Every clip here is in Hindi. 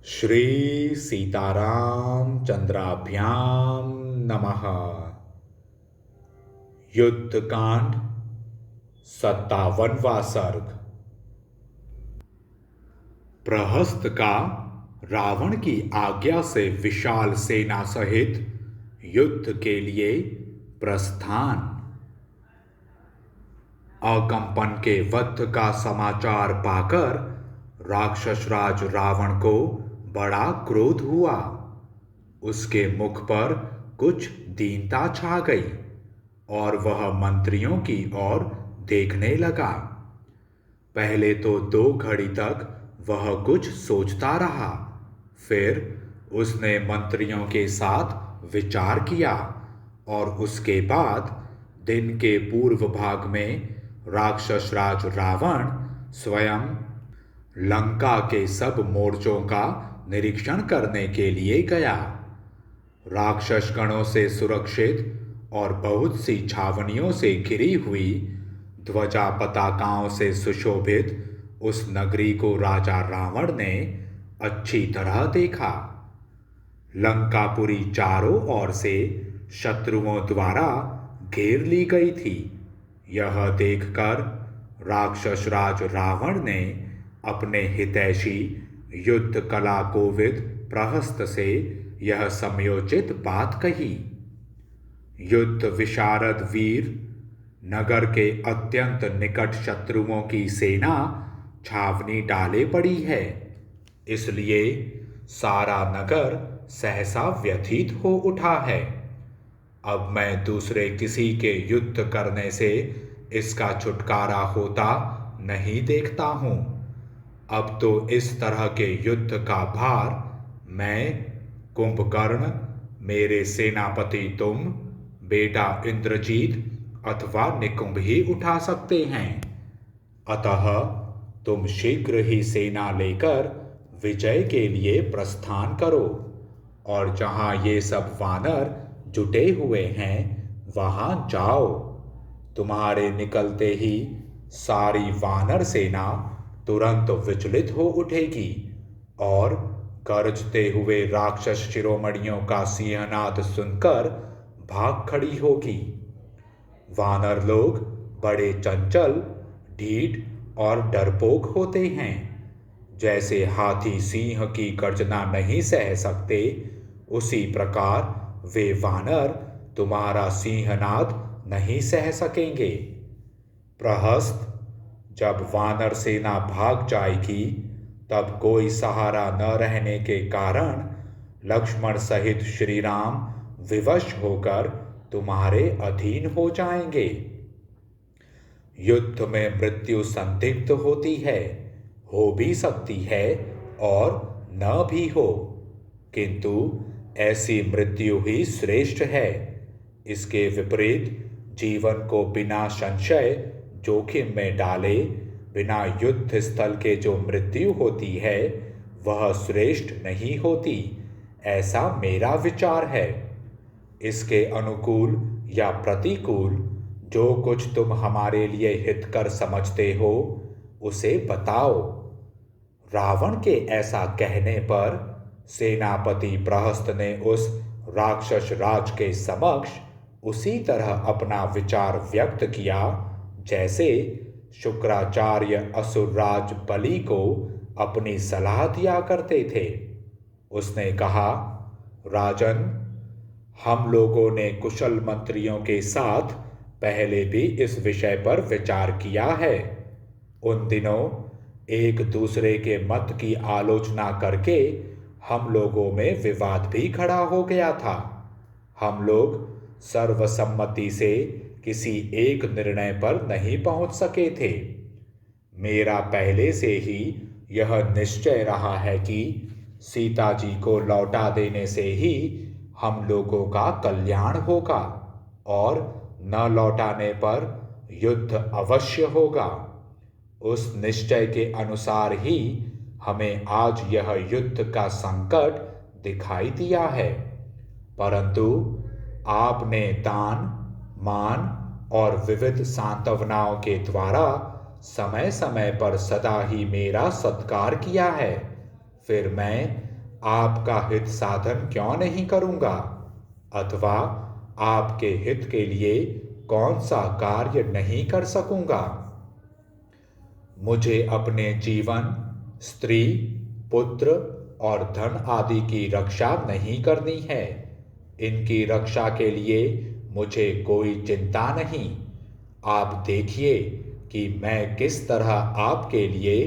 श्री सीताराम चंद्राभ्याम नमः। युद्ध कांड 57वां सर्ग। प्रहस्त का रावण की आज्ञा से विशाल सेना सहित युद्ध के लिए प्रस्थान। अकंपन के वध का समाचार पाकर राक्षस राज रावण को बड़ा क्रोध हुआ। उसके मुख पर कुछ दीनता छा गई और वह मंत्रियों की ओर देखने लगा। पहले तो 2 घड़ी तक वह कुछ सोचता रहा। फिर उसने मंत्रियों के साथ विचार किया और उसके बाद दिन के पूर्व भाग में राक्षस राज रावण स्वयं लंका के सब मोर्चों का निरीक्षण करने के लिए गया। राक्षस गणों से सुरक्षित और बहुत सी छावनियों से घिरी हुई ध्वजा पताकाओं से सुशोभित उस नगरी को राजा रावण ने अच्छी तरह देखा। लंकापुरी चारों ओर से शत्रुओं द्वारा घेर ली गई थी। यह देखकर राक्षस राज रावण ने अपने हितैषी युद्ध कला कोविद प्रहस्त से यह समयोचित बात कही। युद्ध विशारद वीर, नगर के अत्यंत निकट शत्रुओं की सेना छावनी डाले पड़ी है, इसलिए सारा नगर सहसा व्यथित हो उठा है। अब मैं दूसरे किसी के युद्ध करने से इसका छुटकारा होता नहीं देखता हूं। अब तो इस तरह के युद्ध का भार मैं, कुंभकर्ण, मेरे सेनापति तुम, बेटा इंद्रजीत अथवा निकुंभ ही उठा सकते हैं। अतः तुम शीघ्र ही सेना लेकर विजय के लिए प्रस्थान करो और जहां ये सब वानर जुटे हुए हैं वहां जाओ। तुम्हारे निकलते ही सारी वानर सेना तुरंत विचलित हो उठेगी और गरजते हुए राक्षस शिरोमणियों का सिंहनाद सुनकर भाग खड़ी होगी। वानर लोग बड़े चंचल, ढीठ और डरपोक होते हैं। जैसे हाथी सिंह की गर्जना नहीं सह सकते, उसी प्रकार वे वानर तुम्हारा सिंहनाद नहीं सह सकेंगे। प्रहस्त, जब वानर सेना भाग जाएगी तब कोई सहारा न रहने के कारण लक्ष्मण सहित श्री राम विवश होकर तुम्हारे अधीन हो जाएंगे। युद्ध में मृत्यु संदिग्ध होती है, हो भी सकती है और न भी हो, किंतु ऐसी मृत्यु ही श्रेष्ठ है। इसके विपरीत जीवन को बिना संशय जोखिम में डाले बिना युद्ध स्थल के जो मृत्यु होती है वह श्रेष्ठ नहीं होती, ऐसा मेरा विचार है। इसके अनुकूल या प्रतिकूल जो कुछ तुम हमारे लिए हितकर समझते हो उसे बताओ। रावण के ऐसा कहने पर सेनापति प्रहस्त ने उस राक्षस राज के समक्ष उसी तरह अपना विचार व्यक्त किया जैसे शुक्राचार्य असुरराज बलि को अपनी सलाह दिया करते थे। उसने कहा, राजन, हम लोगों ने कुशल मंत्रियों के साथ पहले भी इस विषय पर विचार किया है। उन दिनों एक दूसरे के मत की आलोचना करके हम लोगों में विवाद भी खड़ा हो गया था। हम लोग सर्वसम्मति से किसी एक निर्णय पर नहीं पहुंच सके थे। मेरा पहले से ही यह निश्चय रहा है कि सीता जी को लौटा देने से ही हम लोगों का कल्याण होगा और न लौटाने पर युद्ध अवश्य होगा। उस निश्चय के अनुसार ही हमें आज यह युद्ध का संकट दिखाई दिया है, परंतु आपने दान, मान और विविध सांत्वनाओं के द्वारा समय समय पर सदा ही मेरा सत्कार किया है। फिर मैं आपका हित साधन क्यों नहीं करूँगा, अथवा आपके हित के लिए कौन सा कार्य नहीं कर सकूँगा। मुझे अपने जीवन, स्त्री, पुत्र और धन आदि की रक्षा नहीं करनी है। इनकी रक्षा के लिए मुझे कोई चिंता नहीं। आप देखिए कि मैं किस तरह आपके लिए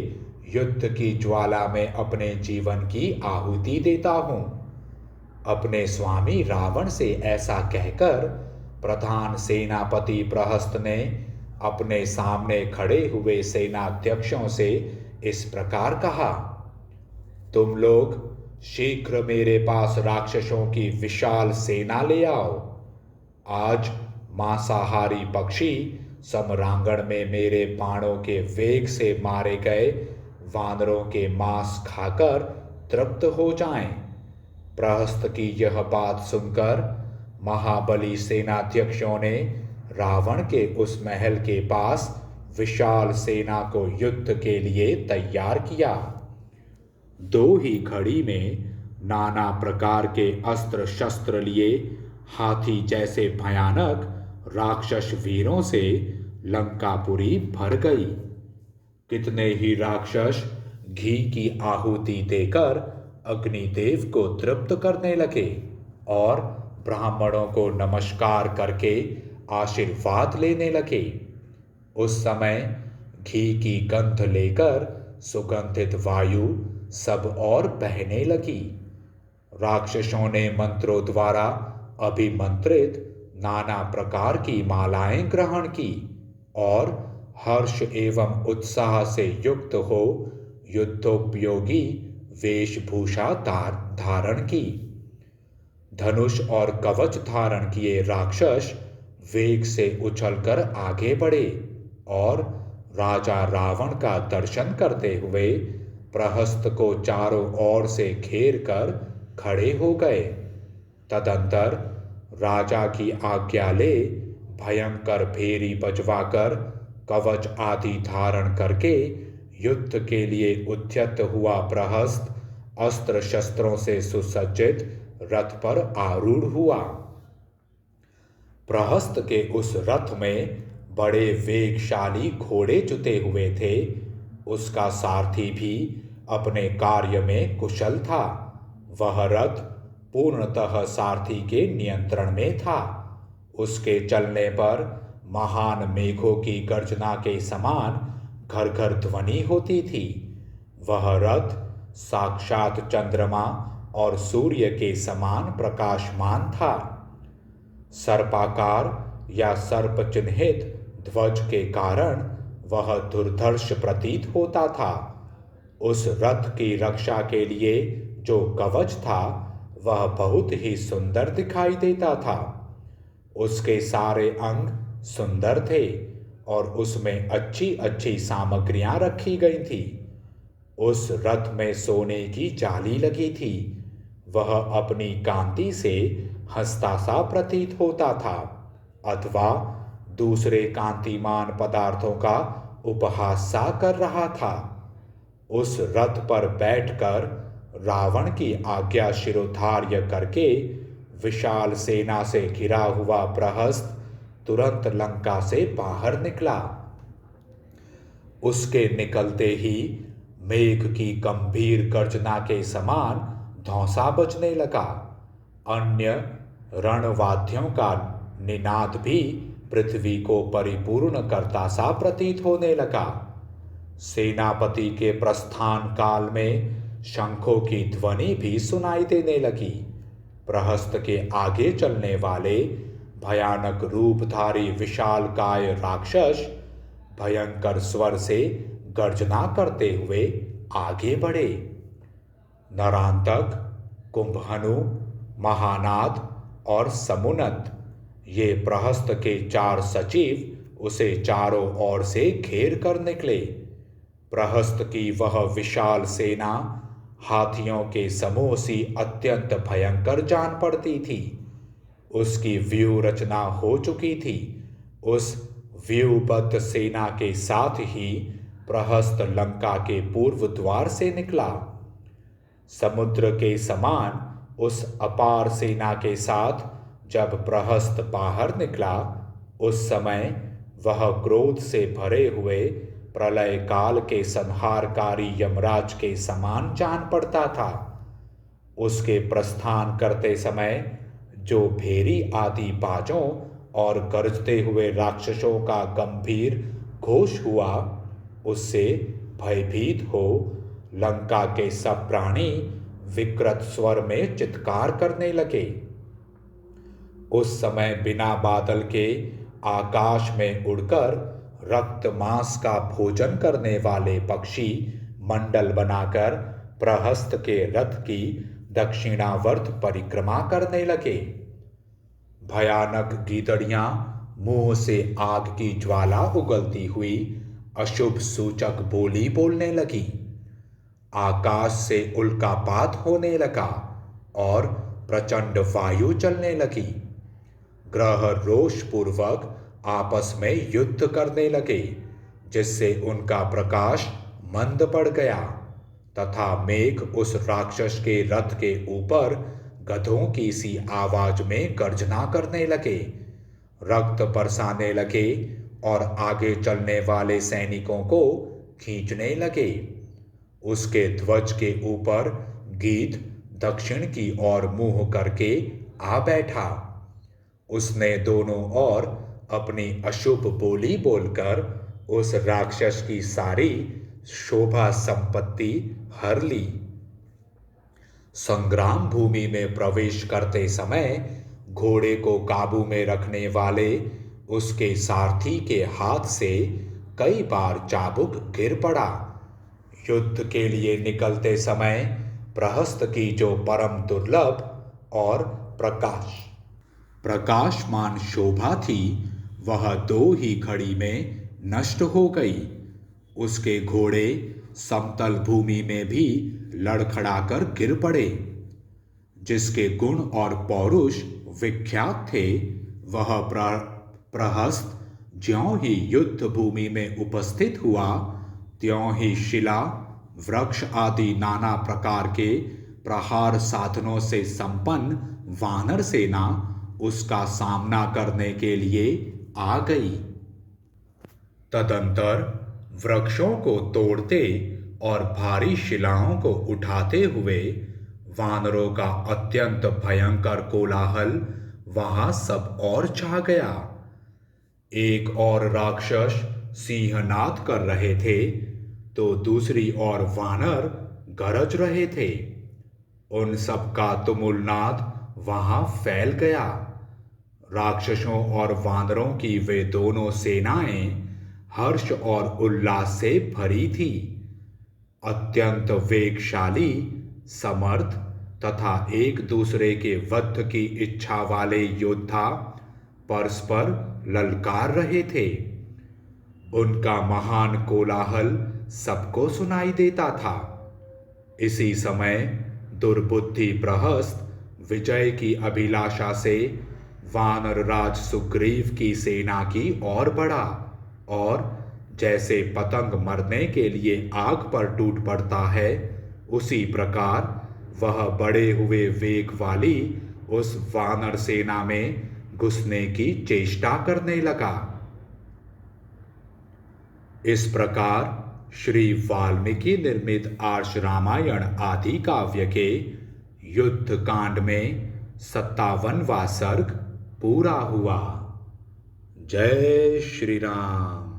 युद्ध की ज्वाला में अपने जीवन की आहुति देता हूँ। अपने स्वामी रावण से ऐसा कहकर प्रधान सेनापति प्रहस्त ने अपने सामने खड़े हुए सेनाध्यक्षों से इस प्रकार कहा, तुम लोग शीघ्र मेरे पास राक्षसों की विशाल सेना ले आओ। आज मांसाहारी पक्षी समरांगण में मेरे बाणों के वेग से मारे गए वानरों के मांस खाकर तृप्त हो जाएं। प्रहस्त की यह बात सुनकर महाबली सेनाध्यक्षों ने रावण के उस महल के पास विशाल सेना को युद्ध के लिए तैयार किया। दो ही घड़ी में नाना प्रकार के अस्त्र शस्त्र लिए हाथी जैसे भयानक राक्षस वीरों से लंकापुरी भर गई। कितने ही राक्षस घी की आहुति देकर अग्निदेव को तृप्त करने लगे और ब्राह्मणों को नमस्कार करके आशीर्वाद लेने लगे। उस समय घी की गंध लेकर सुगंधित वायु सब और बहने लगी। राक्षसों ने मंत्रों द्वारा अभिमंत्रित नाना प्रकार की मालाएं ग्रहण की और हर्ष एवं उत्साह से युक्त हो युद्धोपयोगी वेशभूषा धारण की। धनुष और कवच धारण किए राक्षस वेग से उछलकर आगे बढ़े और राजा रावण का दर्शन करते हुए प्रहस्त को चारों ओर से घेर कर खड़े हो गए। तदंतर राजा की आज्ञा ले भयंकर भेरी बजवाकर कवच आदि धारण करके युद्ध के लिए उद्यत हुआ प्रहस्त अस्त्र शस्त्रों से सुसज्जित रथ पर आरूढ़ हुआ। प्रहस्त के उस रथ में बड़े वेगशाली घोड़े जुते हुए थे। उसका सारथी भी अपने कार्य में कुशल था। वह रथ पूर्णतः सारथी के नियंत्रण में था। उसके चलने पर महान मेघों की गर्जना के समान घर घर ध्वनि होती थी। वह रथ साक्षात चंद्रमा और सूर्य के समान प्रकाशमान था। सर्पाकार या सर्प चिन्हित ध्वज के कारण वह दुर्धर्ष प्रतीत होता था। उस रथ की रक्षा के लिए जो कवच था वह बहुत ही सुंदर दिखाई देता था। उसके सारे अंग सुंदर थे और उसमें अच्छी अच्छी सामग्रियां रखी गई थी। उस रथ में सोने की जाली लगी थी। वह अपनी कांति से हंसता सा प्रतीत होता था अथवा दूसरे कांतिमान पदार्थों का उपहास सा कर रहा था। उस रथ पर बैठकर रावण की आज्ञा शिरोधार्य करके विशाल सेना से घिरा हुआ प्रहस्त तुरंत लंका से बाहर निकला। उसके निकलते ही मेघ की गंभीर गर्जना के समान धौंसा बजने लगा। अन्य रणवाद्यों का निनाद भी पृथ्वी को परिपूर्ण करता सा प्रतीत होने लगा। सेनापति के प्रस्थान काल में शंखों की ध्वनि भी सुनाई देने लगी। प्रहस्त के आगे चलने वाले भयानक रूपधारी विशालकाय राक्षस भयंकर स्वर से गर्जना करते हुए आगे बढ़े। नरांतक, कुंभहनु, महानाद और समुनत ये प्रहस्त के 4 सचिव उसे चारों ओर से घेर कर निकले। प्रहस्त की वह विशाल सेना हाथियों के समूह सी अत्यंत भयंकर जान पड़ती थी। उसकी व्यूह रचना हो चुकी थी। उस व्यूहबद्ध सेना के साथ ही प्रहस्त लंका के पूर्व द्वार से निकला। समुद्र के समान उस अपार सेना के साथ जब प्रहस्त बाहर निकला, उस समय वह क्रोध से भरे हुए प्रलय काल के संहारकारी यमराज के समान जान पड़ता था। उसके प्रस्थान करते समय जो भेरी आदि बाजों और गरजते हुए राक्षसों का गंभीर घोष हुआ, उससे भयभीत हो लंका के सब प्राणी विकृत स्वर में चित्कार करने लगे। उस समय बिना बादल के आकाश में उड़कर रक्त मांस का भोजन करने वाले पक्षी मंडल बनाकर प्रहस्त के रथ की दक्षिणावर्त परिक्रमा करने लगे। भयानक गीदड़ियां मुंह से आग की ज्वाला उगलती हुई अशुभ सूचक बोली बोलने लगी। आकाश से उल्कापात होने लगा और प्रचंड वायु चलने लगी। ग्रह रोष पूर्वक आपस में युद्ध करने लगे, जिससे उनका प्रकाश मंद पड़ गया तथा मेघ उस राक्षस के रथ के ऊपर गधों की सी आवाज में गर्जना करने लगे, रक्त बरसाने लगे और आगे चलने वाले सैनिकों को खींचने लगे। उसके ध्वज के ऊपर गीध दक्षिण की ओर मुंह करके आ बैठा। उसने दोनों ओर अपनी अशुभ बोली बोलकर उस राक्षस की सारी शोभा संपत्ति हर ली। संग्राम भूमि में प्रवेश करते समय घोड़े को काबू में रखने वाले उसके सारथी के हाथ से कई बार चाबुक गिर पड़ा। युद्ध के लिए निकलते समय प्रहस्त की जो परम दुर्लभ और प्रकाशमान शोभा थी, वह 2 ही घड़ी में नष्ट हो गई। उसके घोड़े समतल भूमि में भी लड़खड़ाकर गिर पड़े। जिसके गुण और पौरुष विख्यात थे, वह प्रहस्त ज्यों ही युद्ध भूमि में उपस्थित हुआ, त्यों ही शिला, वृक्ष आदि नाना प्रकार के प्रहार साधनों से संपन्न वानर सेना उसका सामना करने के लिए आ गई। तदंतर वृक्षों को तोड़ते और भारी शिलाओं को उठाते हुए वानरों का अत्यंत भयंकर कोलाहल वहां सब और छा गया। एक और राक्षस सिंहनाद कर रहे थे, तो दूसरी ओर वानर गरज रहे थे। उन सब का तुमुल नाद वहां फैल गया। राक्षसों और वानरों की वे दोनों सेनाएं हर्ष और उल्लास से भरी थी। अत्यंत वेगशाली, समर्थ तथा एक दूसरे के वध की इच्छा वाले योद्धा परस्पर ललकार रहे थे। उनका महान कोलाहल सबको सुनाई देता था। इसी समय दुर्बुद्धि प्रहस्त विजय की अभिलाषा से वानर राज सुग्रीव की सेना की ओर बढ़ा और जैसे पतंग मरने के लिए आग पर टूट पड़ता है, उसी प्रकार वह बढ़े हुए वेग वाली उस वानर सेना में घुसने की चेष्टा करने लगा। इस प्रकार श्री वाल्मीकि निर्मित आर्ष रामायण आदि काव्य के युद्ध कांड में 57वां सर्ग पूरा हुआ। जय श्री राम।